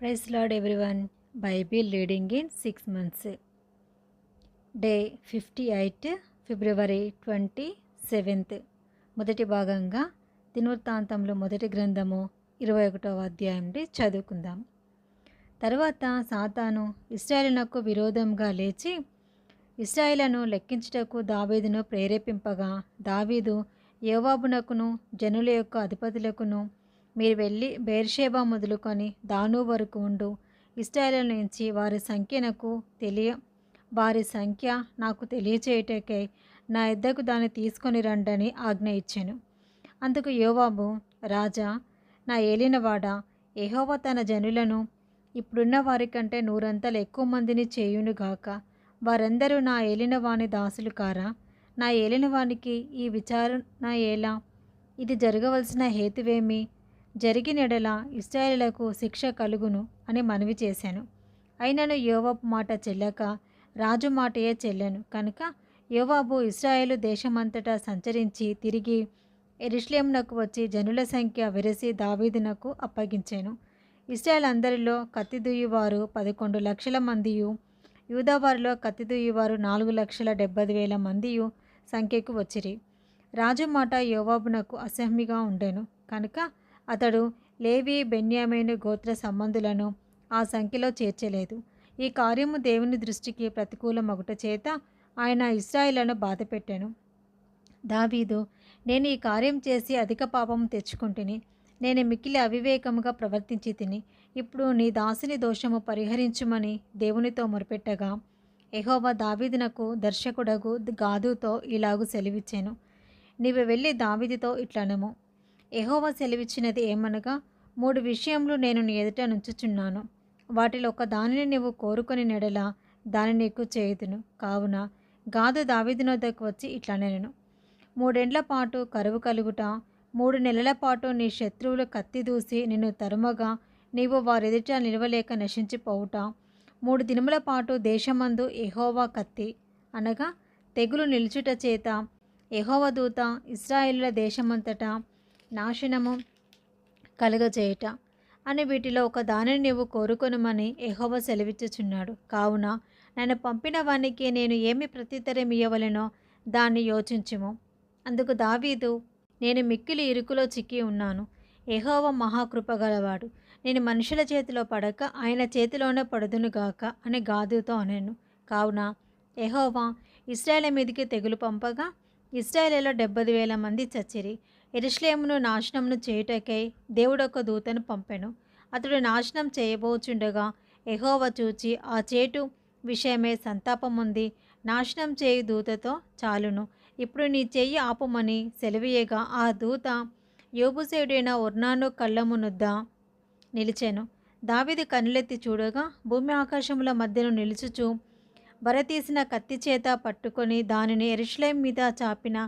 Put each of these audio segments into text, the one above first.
Praise lord everyone. Bible reading in 6 months. Day 58 February 27. మొదటి భాగంగా దినవృత్తాంతంలో మొదటి గ్రంథము 21వ అధ్యాయం నుండి చదువుకుందాం. తర్వాత సాతాను ఇశ్రాయేలునకు విరోధంగా లేచి ఇశ్రాయేలును లెక్కించుటకు దావీదును ప్రేరేపింపగా, దావీదు యోవాబునకును జనుల యొక్క అధిపతులకును, మీరు వెళ్ళి బెయేర్షెబా మొదలుకొని దాను వరకు ఉండు ఇశ్రాయేలు నుంచి వారి సంఖ్య నాకు తెలియచేయుటకై నా యొద్దకు దాన్ని తీసుకొని రండని ఆజ్ఞ ఇచ్చెను. అందుకు యోవాబు, రాజా, నా ఏలినవాడా, యెహోవా తన జనులను ఇప్పుడున్న వారికంటే 100 ఎక్కువ మందిని చేయునుగాక. వారందరూ నా ఏలినవాని దాసులు కారా? నా ఏలినవానికి ఈ విచారణ ఎలా? ఇది జరగవలసిన హేతువేమి? జరిగిన యెడల ఇశ్రాయేలులకు శిక్ష కలుగును అని మనవి చేశాను. అయినను యోవాబు మాట చెల్లక రాజు మాటయే చెల్లెను. కనుక యోవాబు ఇశ్రాయేలు దేశమంతటా సంచరించి తిరిగి యెరూషలేమునకు వచ్చి జనుల సంఖ్య వెరసి దావీదునకు అప్పగించెను. ఇశ్రాయేలు అందరిలో కత్తిదూయువారు 11 లక్షల మందియు, యూదావారిలో కత్తిదూయువారు 4,70,000 మందియు సంఖ్యకు వచ్చిరి. రాజు మాట యోవాబునకు అసహ్యంగా ఉండెను. కనుక అతడు లేవి, బెన్యామీను గోత్ర సంబంధులను ఆ సంఖ్యలో చేర్చలేదు. ఈ కార్యము దేవుని దృష్టికి ప్రతికూలమగుట చేత ఆయన ఇశ్రాయేలును బాధపెట్టెను. దావీదు, నేను ఈ కార్యం చేసి అధిక పాపం తెచ్చుకుంటుని, నేను మిక్కిలి అవివేకముగా ప్రవర్తించి తిని, ఇప్పుడు నీ దాసుని దోషము పరిహరించుమని దేవునితో మొరపెట్టగా, యెహోవా దావీదునకు దర్శకుడగు గాదుతో ఇలాగు సెలవిచ్చెను. నీవు వెళ్ళి దావీదుతో ఇట్లనము, యెహోవా సెలవిచ్చినది ఏమనగా, 3 విషయములు నేను నీ ఎదుట నుంచుచున్నాను. వాటిలో ఒక దానిని నీవు కోరుకొని నెడల దాని నీకు చేయుదును. కావున గాదు దావీదునొద్దకు వచ్చి ఇట్లనెను, 3 ఏండ్ల పాటు కరువు కలుగుట, 3 నెలల పాటు నీ శత్రువులు కత్తి దూసి నిన్ను తరుమగా నీవు వారెదుట నిలవలేక నశించిపోవుట, 3 దినముల పాటు దేశమందు యెహోవా కత్తి అనగా తెగులు నిలుచుట చేత యెహోవా దూత ఇశ్రాయేలుల దేశమంతటా నాశనము కలుగజేయుట అని వీటిలో ఒక దానిని నీవు కోరుకొనుమని యెహోవా సెలవిచ్చుచున్నాడు. కావున నన్ను పంపిన వానికి నేను ఏమి ప్రత్యుత్తరం ఇయ్యవలెనో దాన్ని యోచించుము. అందుకు దావీదు, నేను మిక్కిలి ఇరుకులో చిక్కి ఉన్నాను. యెహోవా మహాకృపగలవాడు. నేను మనుషుల చేతిలో పడక ఆయన చేతిలోనే పడుదునుగాక అని గాదుతో అనెను. కావున యెహోవా ఇశ్రాయేలు మీదికి తెగులు పంపగా ఇశ్రాయేలులో 70,000 మంది చచ్చిరి. యెరూషలేమును నాశనమును చేయుటకై దేవుడొక దూతను పంపెను. అతడు నాశనం చేయబోచుండగా యెహోవా చూచి ఆ చేటు విషయమై సంతాపముంది నాశనం చేయు దూతతో, చాలును, ఇప్పుడు నీ చెయ్యి ఆపుమని సెలవీయగా ఆ దూత యోబుసేయుడైన ఒర్నాను కళ్ళమునొద్ద నిలిచెను. దావీదు కన్నులెత్తి చూడగా భూమి ఆకాశముల మధ్యను నిలుచుచు బరతీసిన కత్తి చేత పట్టుకొని దానిని యెరూషలేము మీద చాపిన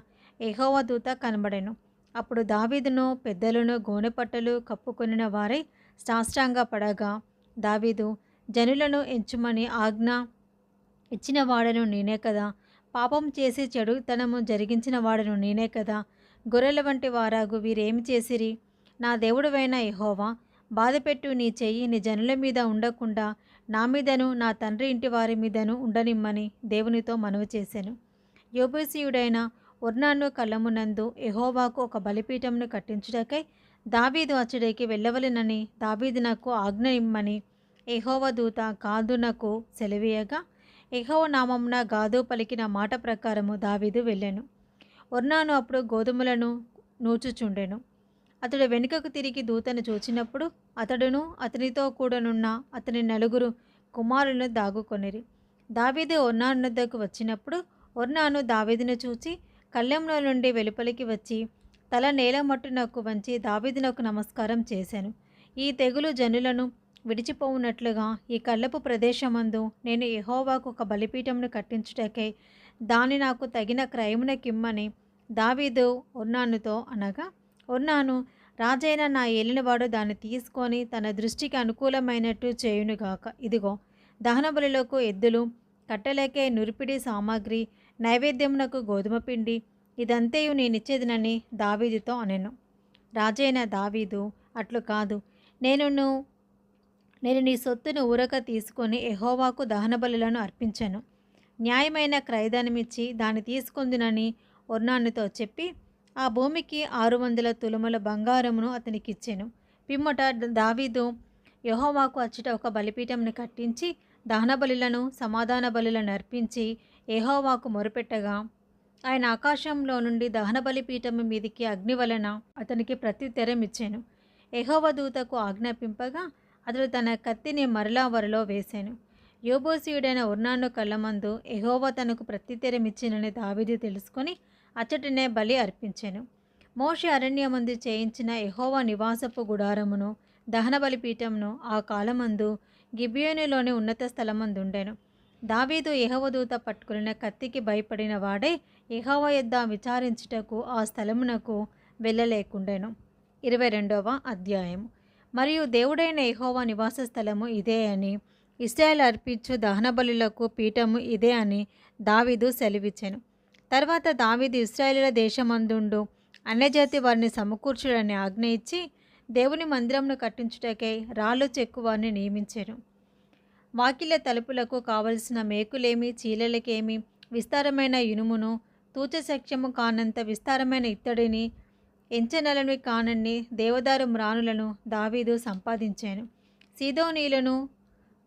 యెహోవా దూత కనబడెను. అప్పుడు దావీదును పెద్దలను గోనెపట్టలు కప్పుకొనిన వారై సాష్టాంగ పడగా, దావీదు, జనులను ఎంచుమని ఆజ్ఞ ఇచ్చిన వాడను నేనే కదా, పాపం చేసి చెడుతనము జరిగించిన వాడను నేనే కదా, గొర్రెల వంటి వారాగు వీరేమి చేసిరి? నా దేవుడవైన యెహోవా, బాధపెట్టు నీ చెయ్యి నీ జనుల మీద ఉండకుండా నా మీదను నా తండ్రి ఇంటి వారి మీదను ఉండనిమ్మని దేవునితో మనవి చేశాను. యోబూసీయుడైన ఒర్నాను కళ్ళమునందు యెహోవాకు ఒక బలిపీఠమును కట్టించుటకై దావీదు అచ్చడికి వెళ్ళవలెనని దావీదునకు ఆజ్ఞ ఇమ్మని యెహోవా దూత గాదునకు సెలవీయగా, యెహోవా నామమున గాదు పలికిన మాట ప్రకారము దావీదు వెళ్ళెను. ఒర్నాను అప్పుడు గోధుమలను నూర్చుచుండెను. అతడు వెనుకకు తిరిగి దూతను చూచినప్పుడు అతడును అతనితో కూడనున్న అతని 4 కుమారులను దాగుకొనిరి. దావీదు ఒర్నాను వద్దకు వచ్చినప్పుడు ఒర్నాను దావీదును చూచి కళ్ళెంలో నుండి వెలుపలికి వచ్చి తల నేల మట్టునకు వంచి దావీదునకు నమస్కారం చేశాను. ఈ తెగులు జనులను విడిచిపోవునట్లుగా ఈ కళ్ళపు ప్రదేశమందు నేను యెహోవాకు ఒక బలిపీఠమును కట్టించుటకై దాన్ని నాకు తగిన క్రయమునకిమ్మని దావీదు ఒర్నానుతో అనగా, ఒర్నాను, రాజైన నా ఏలినవాడు దాన్ని తీసుకొని తన దృష్టికి అనుకూలమైనట్టు చేయునుగాక. ఇదిగో, దహనబలులకు ఎద్దులు, కట్టెలకే నురిపిడి సామాగ్రి, నైవేద్యమునకు గోధుమ పిండి, ఇదంతయు నేనిచ్చేదనని దావీదుతో అనెను. రాజైన దావీదు, అట్లు కాదు, నేను నేను నీ సొత్తును ఊరక తీసుకొని యెహోవాకు దహనబలులను అర్పించెను. న్యాయమైన క్రయధనమిచ్చి దాన్ని తీసుకొందునని ఒర్నానుతో చెప్పి ఆ భూమికి 600 తులముల బంగారమును అతనికిచ్చెను. పిమ్మట దావీదు యెహోవాకు అచ్చట ఒక బలిపీఠంను కట్టించి దహనబలులను సమాధాన బలులను అర్పించి యెహోవాకు మొరపెట్టగా ఆయన ఆకాశంలో నుండి దహన బలిపీఠము మీదికి అగ్ని వలన అతనికి ప్రత్యుత్తరం ఇచ్చెను. యెహోవా దూతకు ఆజ్ఞాపింపగా అతడు తన కత్తిని మరలా వరలో వేసెను. యోబూసీయుడైన ఒర్నాను కళ్ళమందు యెహోవా తనకు ప్రత్యుత్తరం ఇచ్చినని దావీదు తెలుసుకొని అచ్చటనే బలి అర్పించెను. మోషే అరణ్యమందు చేయించిన యెహోవా నివాసపు గుడారమును దహన బలిపీఠమును ఆ కాలమందు గిబియోనులోని ఉన్నత స్థలమందుండెను. దావీదు యెహోవా దూత పట్టుకున్న కత్తికి భయపడిన వాడై యెహోవా యొద్ద విచారించుటకు ఆ స్థలమునకు వెళ్ళలేకుండెను. 22వ అధ్యాయం. మరియు దేవుడైన యెహోవా నివాస స్థలము ఇదే అని, ఇశ్రాయేలు అర్పించు దహనబలులకు పీఠము ఇదే అని దావీదు సెలవిచ్చెను. తర్వాత దావీదు ఇశ్రాయేలుల దేశమందుండు అన్యజాతి వారిని సమకూర్చుడని ఆజ్ఞ ఇచ్చి దేవుని మందిరమును కట్టించుటకై రాళ్ళు చెక్కు వారిని నియమించెను. వాకిళ్ళ తలుపులకు కావలసిన మేకులేమి, చీలలకేమి విస్తారమైన ఇనుమును, తూచశక్యము కానంత విస్తారమైన ఇత్తడిని, ఎంచెనలని కానన్ని దేవదారు మ్రానులను దావీదు సంపాదించాను. సీదోనీయులను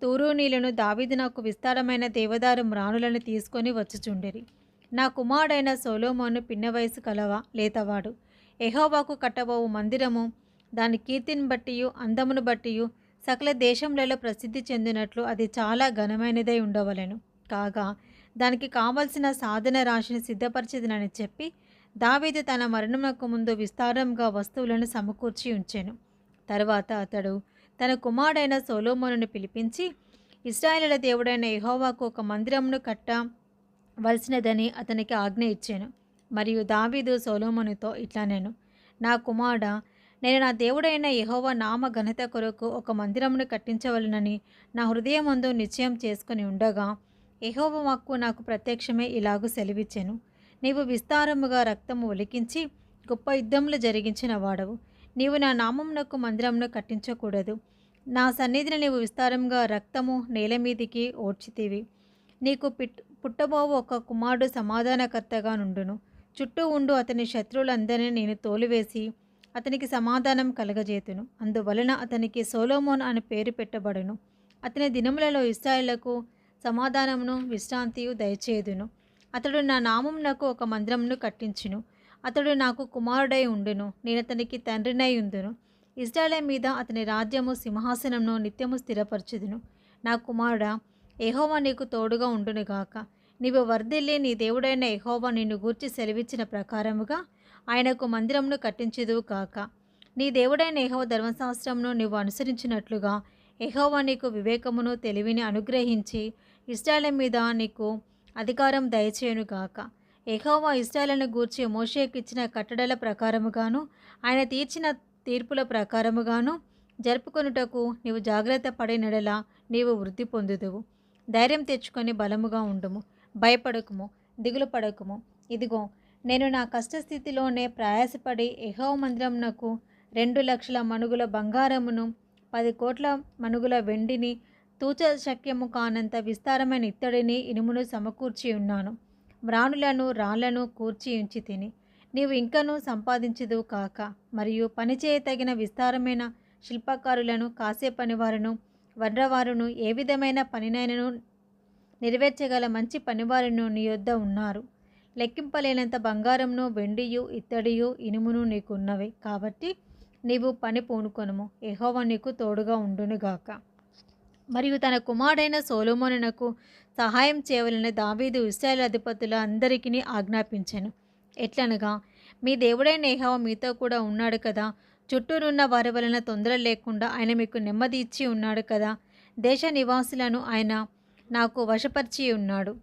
తూరునీయులను దావీదు నాకు విస్తారమైన దేవదారు మ్రానులను తీసుకొని వచ్చుచుండిరి. నా కుమారుడైన సొలొమోను పిన్న వయసు కలవ లేతవాడు. యెహోవాకు కట్టబోవు మందిరము దాని కీర్తిని బట్టియు అందమును బట్టియు సకల దేశములలో ప్రసిద్ధి చెందినట్లు అది చాలా ఘనమైనదై ఉండవలెను. కాగా దానికి కావలసిన సాధన రాశిని సిద్ధపరిచిదనని చెప్పి దావీదు తన మరణమునకు ముందు విస్తారంగా వస్తువులను సమకూర్చి ఉంచెను. తర్వాత అతడు తన కుమారుడైన సొలొమోనును పిలిపించి ఇశ్రాయేలుల దేవుడైన యెహోవాకు ఒక మందిరమును కట్టవలసినదని అతనికి ఆజ్ఞ ఇచ్చాను. మరియు దావీదు సొలొమోనుతో ఇట్లనెను, నా కుమారుడా, నేను నా దేవుడైన యెహోవా నామ ఘనత కొరకు ఒక మందిరమును కట్టించవలనని నా హృదయమందు నిశ్చయం చేసుకుని ఉండగా యెహోవా వాక్కు నాకు ప్రత్యక్షమే ఇలాగు సెలవిచ్చెను. నీవు విస్తారముగా రక్తము ఒలికించి గొప్ప యుద్ధములు జరిగించిన వాడవు. నీవు నా నామమునకు మందిరమును కట్టించకూడదు. నా సన్నిధిని నీవు విస్తారంగా రక్తము నేల మీదికి ఓడ్చితివి. నీకు పుట్టబోవు ఒక కుమారుడు సమాధానకర్తగా నుండును. చుట్టూ ఉండు అతని శత్రువులందరినీ నేను తోలివేసి అతనికి సమాధానం కలగజేతును. అందువలన అతనికి సొలొమోన్ అని పేరు పెట్టబడును. అతని దినములలో ఇశ్రాయేలులకు సమాధానమును విశ్రాంతియు దయచేయుదును. అతడు నా నామమునకు ఒక మందిరమును కట్టించును. అతడు నాకు కుమారుడై ఉండును. నేను అతనికి తండ్రినై ఉందును. ఇశ్రాయేలు మీద అతని రాజ్యము సింహాసనమును నిత్యము స్థిరపరచుదును. నా కుమారుడా, యెహోవా నీకు తోడుగా ఉండునుగాక. నీవు వర్ధిల్లి నీ దేవుడైన యెహోవా నిన్ను గూర్చి సెలవిచ్చిన ప్రకారముగా ఆయనకు మందిరమును కట్టించుదువు కాక. నీ దేవుడైన యెహోవా ధర్మశాస్త్రమును నీవు అనుసరించినట్లుగా యెహోవా నీకు వివేకమును తెలివిని అనుగ్రహించి ఇశ్రాయేలు మీద నీకు అధికారం దయచేయునుగాక. యెహోవా ఇశ్రాయేలును గూర్చి మోషేకు ఇచ్చిన కట్టడల ప్రకారముగాను ఆయన తీర్చిన తీర్పుల ప్రకారముగాను జరుపుకొనుటకు నీవు జాగ్రత్త పడినడలా నీవు వృద్ధి పొందుదువు. ధైర్యం తెచ్చుకొని బలముగా ఉండుము. భయపడకుము, దిగులు పడకుము. ఇదిగో, నేను నా కష్టస్థితిలోనే ప్రయాసపడి యెహోవా మందిరమునకు 2,00,000 మణుగుల బంగారమును 10 కోట్ల మణుగుల వెండిని తూచశక్యము కానంత విస్తారమైన ఇత్తడిని ఇనుమును సమకూర్చి ఉన్నాను. మ్రానులను రాళ్లను కూర్చి ఉంచి తిని నీవు ఇంకనూ సంపాదించుదువు కాక. మరియు పనిచేయతగిన విస్తారమైన శిల్పకారులను, కాసే పనివారును, వడ్రవారును, ఏ విధమైన పనినైనను నెరవేర్చగల మంచి పనివారును నీ యొద్ద ఉన్నారు. లెక్కింపలేనంత బంగారమును, వెండియు, ఇత్తడియు, ఇనుమును నీకు ఉన్నవి. కాబట్టి నీవు పని పూనుకొనుము. యెహోవా నీకు తోడుగా ఉండునుగాక. మరియు తన కుమారుడైన సొలొమోనునకు సహాయం చేయవలెనని దావీదు ఇశ్రాయేలు అధిపతుల అందరికీ ఆజ్ఞాపించెను. ఎట్లనగా, మీ దేవుడైన యెహోవా మీతో కూడా ఉన్నాడు కదా. చుట్టూనున్న వారి వలన తొందర లేకుండా ఆయన మీకు నెమ్మది ఇచ్చి ఉన్నాడు కదా. దేశ నివాసులను ఆయన నాకు వశపరిచి ఉన్నాడు.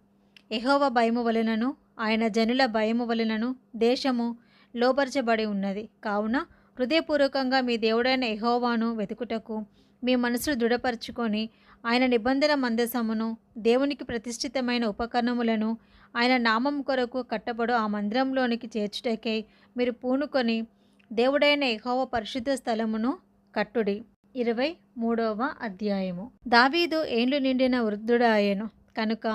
యెహోవా భయము వలనను ఆయన జనుల భయము వలనను దేశము లోపరచబడి ఉన్నది. కావున హృదయపూర్వకంగా మీ దేవుడైన యెహోవాను వెతుకుటకు మీ మనసును దృఢపరచుకొని ఆయన నిబంధన మందసమును, దేవునికి ప్రతిష్ఠితమైన ఉపకరణములను ఆయన నామం కొరకు కట్టబడు ఆ మందిరంలోనికి చేర్చుటకై మీరు పూనుకొని దేవుడైన యెహోవా పరిశుద్ధ స్థలమును కట్టుడి. 23వ అధ్యాయము. దావీదు ఏండ్లు నిండిన వృద్ధుడాయెను కనుక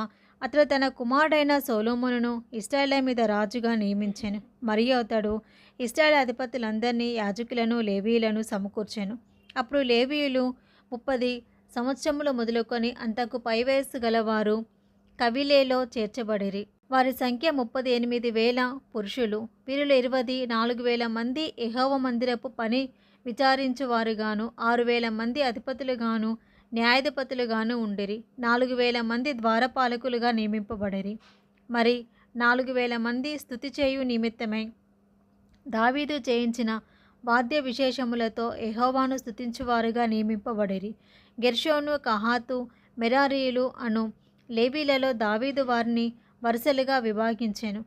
అతడు తన కుమారుడైన సొలొమోనును ఇశ్రాయేలు మీద రాజుగా నియమించెను. మరియు అతడు ఇశ్రాయేలు అధిపతులందరినీ, యాజకులను, లేవీయులను సమకూర్చెను. అప్పుడు లేవీయులు 30 సంవత్సరములు మొదలుకొని అంతకు పైవయస్సు గలవారు కవిలేలో చేర్చబడిరి. వారి సంఖ్య 38,000 పురుషులు. వీరిలో 24,000 మంది యెహోవా మందిరపు పని విచారించువారుగాను, 6,000 మంది అధిపతులుగాను, న్యాయాధిపతులుగాను ఉండిరి. 4,000 మంది ద్వారపాలకులుగా నియమింపబడిరి. మరి 4,000 మంది స్తుతి చేయు నిమిత్తమై దావీదు చేయించిన వాద్య విశేషములతో యెహోవాను స్తుతించువారుగా నియమింపబడిరి. గెర్షోను, కహాతు, మెరారీయులు అను లేవీలలో దావీదు వారిని వరుసలుగా విభాగించెను.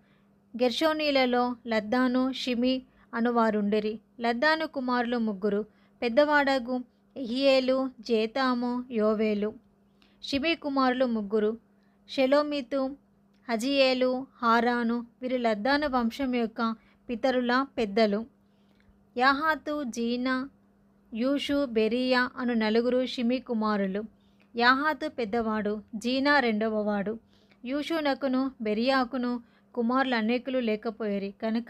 గెర్షోనీలలో లద్దాను, షిమి అనువారుండిరి. లద్దాను కుమారులు 3. పెద్దవాడగు యెహీయేలు, జేతాము, యోవేలు. షిమి కుమారులు 3. షెలోమితు, హజీయేలు, హారాను. వీరు లద్దాను వంశం యొక్క పితరుల పెద్దలు. యాహాతు, జీనా, యూషు, బెరీయా అను 4 షిమి కుమారులు. యాహాతు పెద్దవాడు, జీనా రెండవవాడు. యూషునకును బెరీయాకును కుమారులు అనేకులు లేకపోయిరి కనుక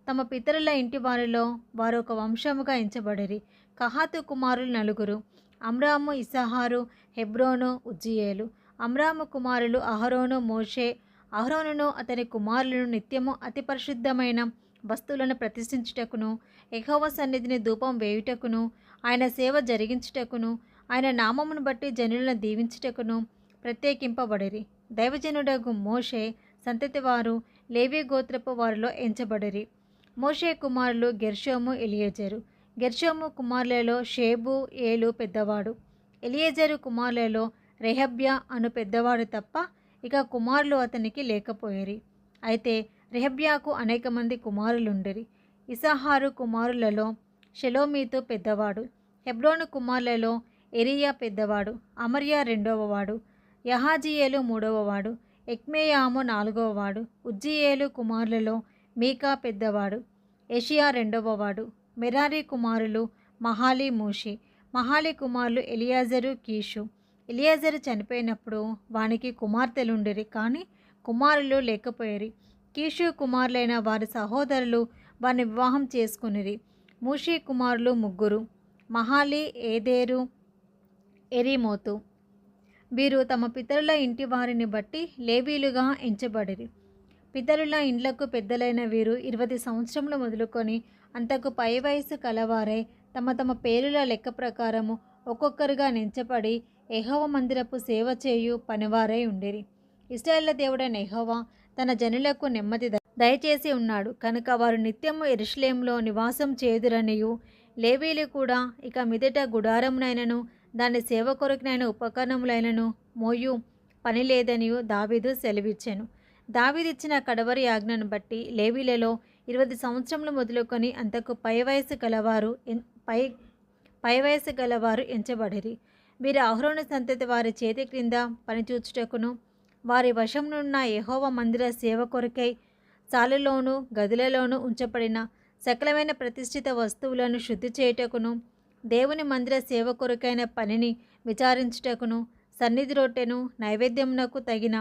తమ పితరుల ఇంటి వారిలో వారు ఒక వంశముగా ఎంచబడిరి. కహాతు కుమారులు 4. అమ్రాము, ఇస్సాహారు, హెబ్రోను, ఉజ్జియేలు. అమ్రాము కుమారులు అహరోను, మోషే. అహరోనును అతని కుమారులను నిత్యము అతి పరిశుద్ధమైన వస్తువులను ప్రతిష్ఠించుటకును, యెహోవా సన్నిధిని ధూపం వేయుటకును, ఆయన సేవ జరిగించుటకును, ఆయన నామమును బట్టి జనులను దీవించుటకును ప్రత్యేకింపబడిరి. దైవజనుడగు మోషే సంతతి వారు లేవీ గోత్రపు వారిలో ఎంచబడిరి. మోషే కుమారులు గెర్షోము, ఎలియేజరు. గెర్షోము కుమారులలో షేబు, ఏలు పెద్దవాడు. ఎలియేజరు కుమారులలో రెహబ్యా అను పెద్దవాడు తప్ప ఇక కుమారులు అతనికి లేకపోయిరి. అయితే రెహబ్యాకు అనేక మంది కుమారులుండిరి. ఇస్సాహారు కుమారులలో షెలోమీతు పెద్దవాడు. హెబ్రోను కుమారులలో ఎరీయా పెద్దవాడు. అమర్యా రెండవవాడు. యహాజీయేలు 3వవాడు. ఎక్మేయాము 4వవాడు. ఉజ్జియేలు కుమారులలో మీకా పెద్దవాడు. యెషియా రెండవవాడు. మెరారి కుమారులు మహాలి, మూషి. మహాలి కుమారులు ఎలియాజరు, కీషు. ఎలియాజరు చనిపోయినప్పుడు వానికి కుమార్తెలుండిరి కానీ కుమారులు లేకపోయిరి. కీషు కుమారులైన వారి సహోదరులు వారిని వివాహం చేసుకునిరి. మూషి కుమారులు 3. మహాలి, ఏదేరు, ఎరీమోతు. వీరు తమ పితరుల ఇంటి వారిని బట్టి లేవీలుగా ఎంచబడిరి. పితరుల ఇండ్లకు పెద్దలైన వీరు 20 సంవత్సరములు మొదలుకొని అంతకు పై వయసు కలవారై తమ తమ పేరుల లెక్క ప్రకారము ఒక్కొక్కరుగా నించబడి యెహోవా మందిరపు సేవ చేయు పనివారై ఉండిరి. ఇశ్రాయేలు దేవుడైన యెహోవా తన జనులకు నెమ్మది దయచేసి ఉన్నాడు కనుక వారు నిత్యము యెరూషలేములో నివాసం చేయుదురనియు, లేవీలు కూడా ఇక మీదట గుడారమునైనను దాని సేవ కొరకునైన ఉపకరణములైనను మోయు పని లేదనియు దావీదు సెలవిచ్చెను. దావీదిచ్చిన కడవరి ఆజ్ఞను బట్టి లేవీలలో 20 సంవత్సరములు మొదలుకొని అంతకు పై వయసు గలవారు ఎంచబడిరి. వీరు అహరోను సంతతి వారి చేతి క్రింద పనిచూచుటకును వారి వశమునున్న యెహోవా మందిర సేవ కొరకై సాలులోను గదులలోను ఉంచబడిన సకలమైన ప్రతిష్ఠిత వస్తువులను శుద్ధి చేయుటకును, దేవుని మందిర సేవ కొరకైన పనిని విచారించుటకును, సన్నిధి రొట్టెను, నైవేద్యమునకు తగిన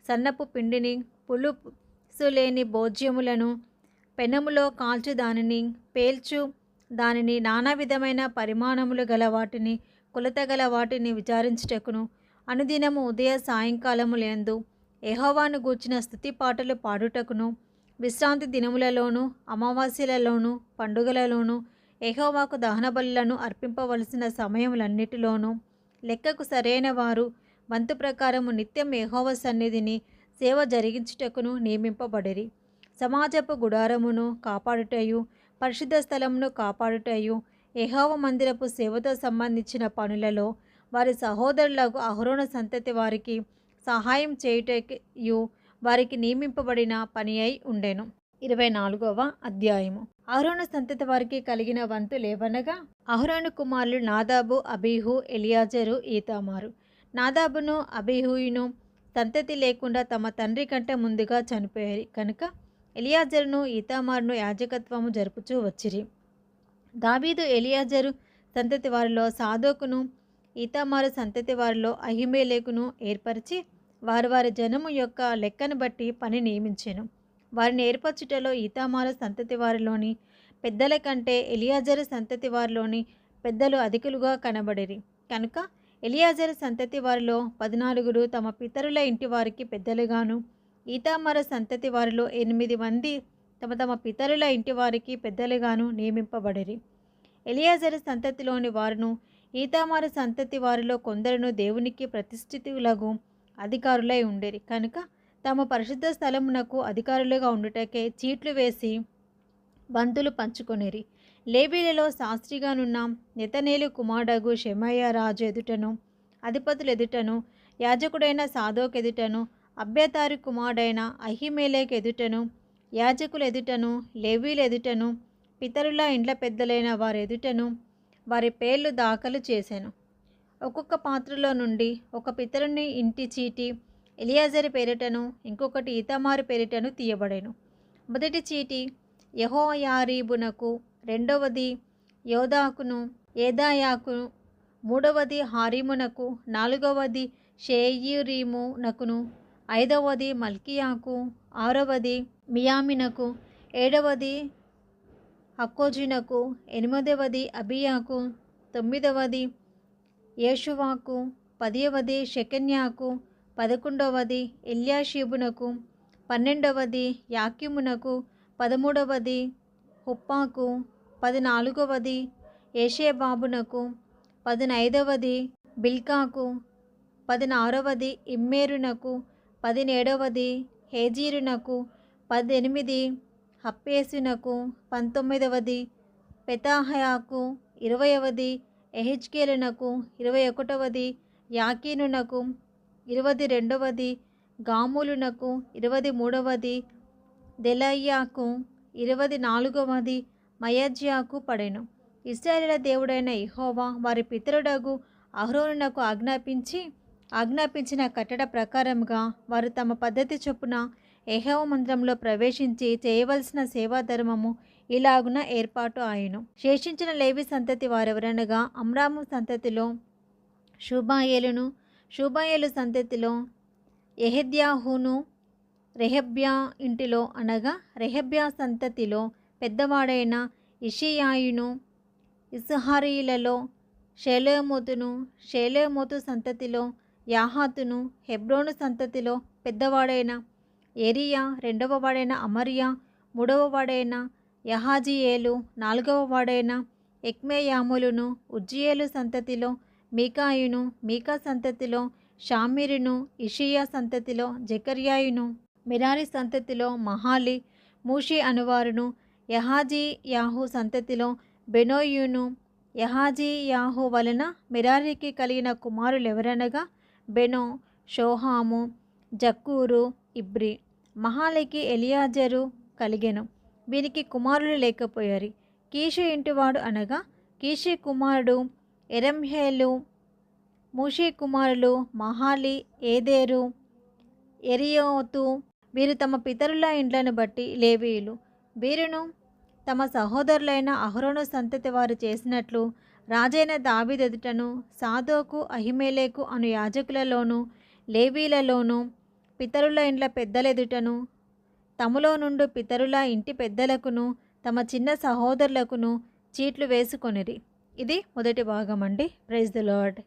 సన్నపు పిండిని, పులుసు లేని భోజ్యములను, పెనములో కాల్చు దానిని, పేల్చు దానిని, నానా విధమైన పరిమాణములు గల వాటిని, కొలత గల వాటిని విచారించుటకును, అనుదినము ఉదయ సాయంకాలములందు యెహోవాను గూర్చిన స్తుతి పాటలు పాడుటకును, విశ్రాంతి దినములలోను, అమావాస్యలలోను, పండుగలలోను, యెహోవాకు దహన బలులను అర్పింపవలసిన సమయములన్నిటిలోనూ లెక్కకు సరైన వారు వంతు ప్రకారము నిత్యం యెహోవా సన్నిధిని సేవ జరిగించుటకును నియమింపబడిరి. సమాజపు గుడారమును కాపాడుటయు, పరిశుద్ధ స్థలమును కాపాడుటయు, యెహోవా మందిరపు సేవతో సంబంధించిన పనులలో వారి సహోదరులకు అహరోను సంతతి వారికి సహాయం చేయుటయు వారికి నియమింపబడిన పని అయి ఉండెను. 24వ అధ్యాయము. అహరోను సంతతి వారికి కలిగిన వంతులేవనగా, అహరోను కుమారులు నాదాబు, అబీహు, ఎలియాజరు, ఈతామారు. నాదాబును అబీహును సంతతి లేకుండా తమ తండ్రి కంటే ముందుగా చనిపోయారు కనుక ఎలియాజరును ఈతామారును యాజకత్వము జరుపుచూ వచ్చిరి. దావీదు ఎలియాజరు సంతతి వారిలో సాదోకును, ఈతామారు సంతతి వారిలో అహిమేలెకును ఏర్పరిచి వారి వారి జనము యొక్క లెక్కను బట్టి పని నియమించెను. వారిని ఏర్పరచుటలో ఈతామారు సంతతి వారిలోని పెద్దల కంటే ఎలియాజరు సంతతి వారిలోని పెద్దలు అధికులుగా కనబడిరి. కనుక ఎలియాజరు సంతతి వారిలో 14 తమ పితరుల ఇంటి వారికి పెద్దలుగాను, ఈతామారు సంతతి వారిలో 8 మంది తమ తమ పితరుల ఇంటి వారికి పెద్దలుగాను నియమింపబడిరి. ఎలియాజరు సంతతిలోని వారును ఈతామారు సంతతి వారిలో కొందరును దేవునికి ప్రతిష్ఠితులకు అధికారులై ఉండేరి. కనుక తమ పరిశుద్ధ స్థలమునకు అధికారులుగా ఉండుటకే చీట్లు వేసి బంతులు పంచుకొనిరి. లేవీలలో శాస్త్రిగానున్న నెతనేలు కుమారుడగు షెమయ్య రాజు ఎదుటను, అధిపతులు ఎదుటను, యాజకుడైన సాదోకు ఎదుటను, అబ్యాతారు కుమారుడైన అహిమేలెకు ఎదుటను, యాజకుల ఎదుటను, లేవీల ఎదుటను, పితరుల ఇండ్ల పెద్దలైన వారి ఎదుటను వారి పేర్లు దాఖలు చేశాను. ఒక్కొక్క పాత్రలో నుండి ఒక పితరుని ఇంటి చీటి ఎలియాజరు పేరిటను, ఇంకొకటి ఈతామారు పేరిటను తీయబడెను. మొదటి చీటి యెహోయారీబునకు, రెండవది యోదాకును ఏదాయాకును, మూడవది హారీమునకు, నాలుగవది షేయిరీమునకును, ఐదవది మల్కియాకు, ఆరవది మియామినకు, ఏడవది హక్కోజునకు, ఎనిమిదవది అబియాకు, తొమ్మిదవది యేషువాకు, 10వది షెకన్యాకు, 11వది ఎల్యాషీబునకు, 12వది యాకీమునకు, 13వది హుప్పాకు, 14వది ఏషేబాబునకు, 15వది బిల్కాకు, 16వది ఇమ్మేరునకు, 17వది హేజీరునకు, 18 హప్పేసునకు, 19వది పెతాహయాకు, 20వది ఎహెజ్కేలునకు, 21వది యాకీనునకు, 22వది గాములునకు, 23వది దెలయ్యాకు, 24వది మయజ్యాకు పడెను. ఇశ్రాయేలుల దేవుడైన యెహోవా వారి పితరుడగు అహరోనునకు ఆజ్ఞాపించిన కట్టడ ప్రకారముగా వారు తమ పద్ధతి చొప్పున యెహోవా మందిరంలో ప్రవేశించి చేయవలసిన సేవా ధర్మము ఇలాగున ఏర్పాటు ఆయను. శేషించిన లేవి సంతతి వారెవరనగా అమ్రాము సంతతిలో షూబాయేలును, షూబాయేలు సంతతిలో యెహెద్యాహును, రెహబ్యా ఇంటిలో అనగా రెహబ్యా సంతతిలో పెద్దవాడైన ఇషియాయును, ఇస్హారీయులలో షేలోమోతును, షేలోమోతు సంతతిలో యాహాతును, హెబ్రోను సంతతిలో పెద్దవాడైన ఏరియా, రెండవ వాడైన అమర్యా, మూడవ వాడైన యహాజీయేలు, 4వ వాడైన ఎక్మేయాములును, ఉజ్జియేలు సంతతిలో మీకాయును, మీకా సంతతిలో షామీరును, ఇషియా సంతతిలో జెకర్యాయును, మెరారి సంతతిలో మహాలి, మూషి అనువారును, యహాజీయాహు సంతతిలో బెనోయును. యహాజీయాహు వలన మెరారికి కలిగిన కుమారులెవరనగా బెనో, షోహాము, జక్కూరు, ఇబ్రి. మహాలికి ఎలియాజరు కలిగెను. వీరికి కుమారులు లేకపోయారు. కీషు ఇంటివాడు అనగా కీషి కుమారుడు ఎరమ్హేలు. మూషి కుమారులు మహాలి, ఏదేరు, ఎరియోతు. వీరు తమ పితరుల ఇండ్లను బట్టి లేవీయులు. వీరును తమ సహోదరులైన అహరోను సంతతి వారు చేసినట్లు రాజైన దావీదు ఎదుటను, సాదోకు, అహిమేలెకు అను యాజకులలోను, లేవీలలోను, పితరుల ఇండ్ల పెద్దలెదుటను, తమలో నుండి పితరుల ఇంటి పెద్దలకును, తమ చిన్న సహోదరులకును చీట్లు వేసుకొనిరి. ఇది మొదటి భాగం అండి. Praise the lord.